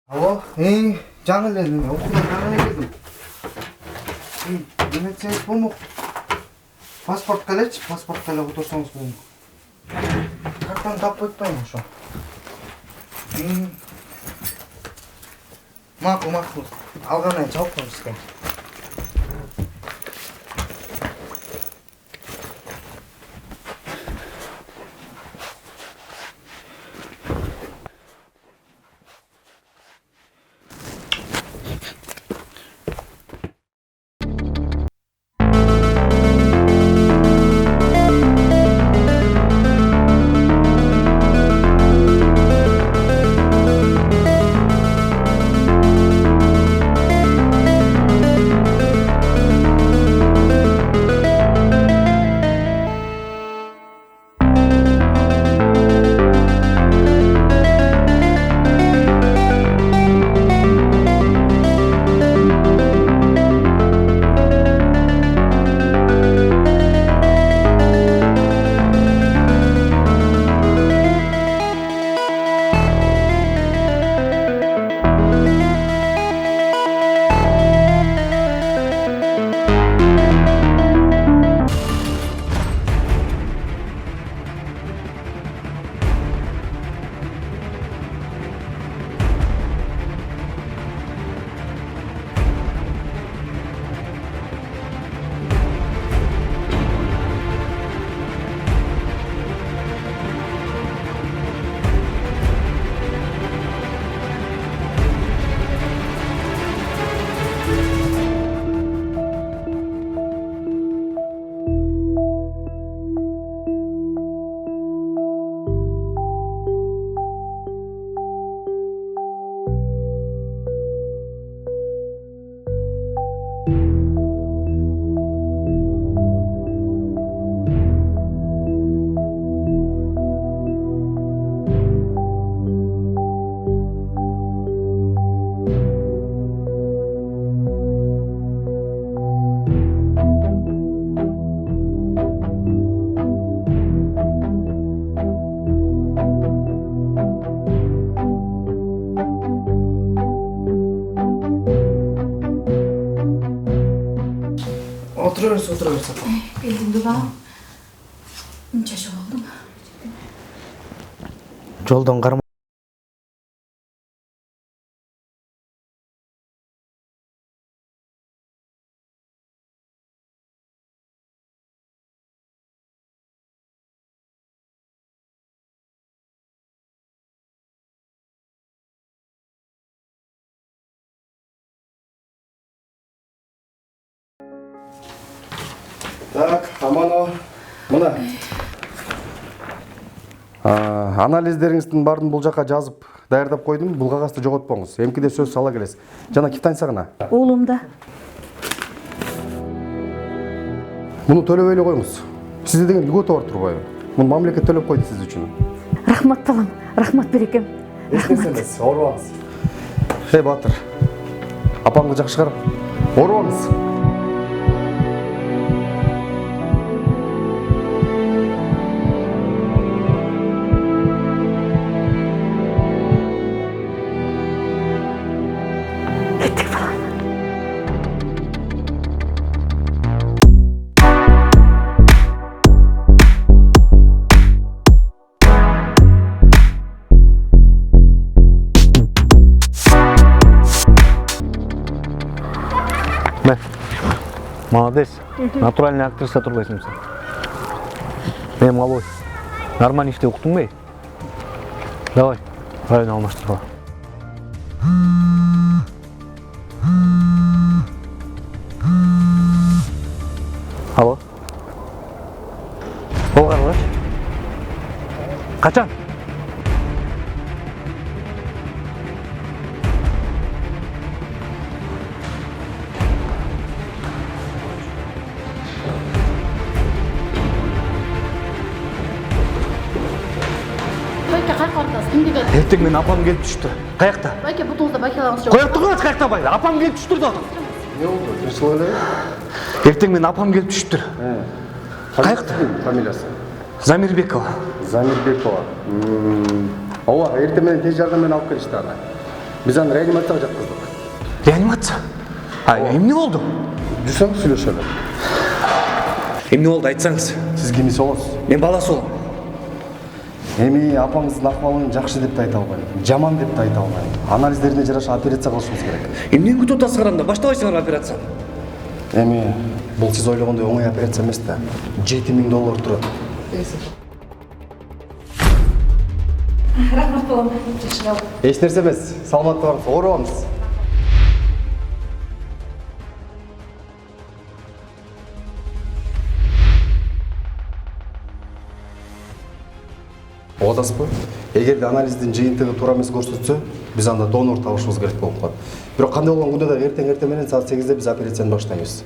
Алло, жаңы эле окуудан жаңы эле келдим. Эметсеңиз болмок. Паспортко элечи, паспортко эле отурсаңыз болмок. Картаны таппай атпайм ошо. Макул. Алгандан чалып коюңуздар. Отура берсек. Келдимби бала? Чачып алдым. Жолдон карма. Так, амано. Мына. Анализдериңиздин баарын бул жака жазып даярдап койдум. Бул кагазды жоготпоңуз. Эмкиде сөз сала келесиз. Жана ким танса Уулум да. Муну төлөбөй эле коюңуз. Сизде деген льгота бар турбайбы? Муну мамлекет төлөп койду сиз үчүн. Рахмат балам, рахмат берекем. Эстесеңиз, оорубаңыз. Батыр. Апаңды жакшы карап. Оорубаңыз. Кеттик балам. Молодец. Натуральный актриса турбайсың сен. Мен малой. Нормально иште уктуң бе? Давай, правильно алмаштыр. Алло. Болғар Қачан? Ертең мен апам келіп түшті. Қаяқта? Байке, бұтыңызда байкалағыңыз жоқ. Қояттың ғой, қаяқта байды. Апам келіп түшті да. Не oldu? Nasıl öyle? Ертең мен апам келіп түшті. Қаяқта? Фамилиясы? Замирбекова. Замирбекова. Ооба, эртең менен тез жардам менен алып келишти аны. Биз аны реанимацияга жаткыздык. Реанимация? Эмне болду? Жүрсөң сүйлөшөлү. Эмне болду, айтсаңыз. Сиз кимиси болосуз? Мен баласы болом. Эми апаңыздын акыбалын жакшы деп да айта албайм, жаман деп да айта албайм. Анализдерине жараша операция кылышыбыз керек. Эмнени күтүп атасыңар анда? Баштабайсыңар операцияны. Эми бул сиз ойлогондой оңой операция эмес да. $7,000 турат. Рахмат балам. Жашырал. Эч нерсе эмес. Саламатты барыңыз. Оорубаңыз. Угатасызбы? Эгерде анализдин жыйынтыгы туура эмес көрсөтсө, биз анда донор табышыбыз керек болуп калат. Бирок кандай болгон күндө да эртең менен саат 8-де биз операцияны баштайбыз.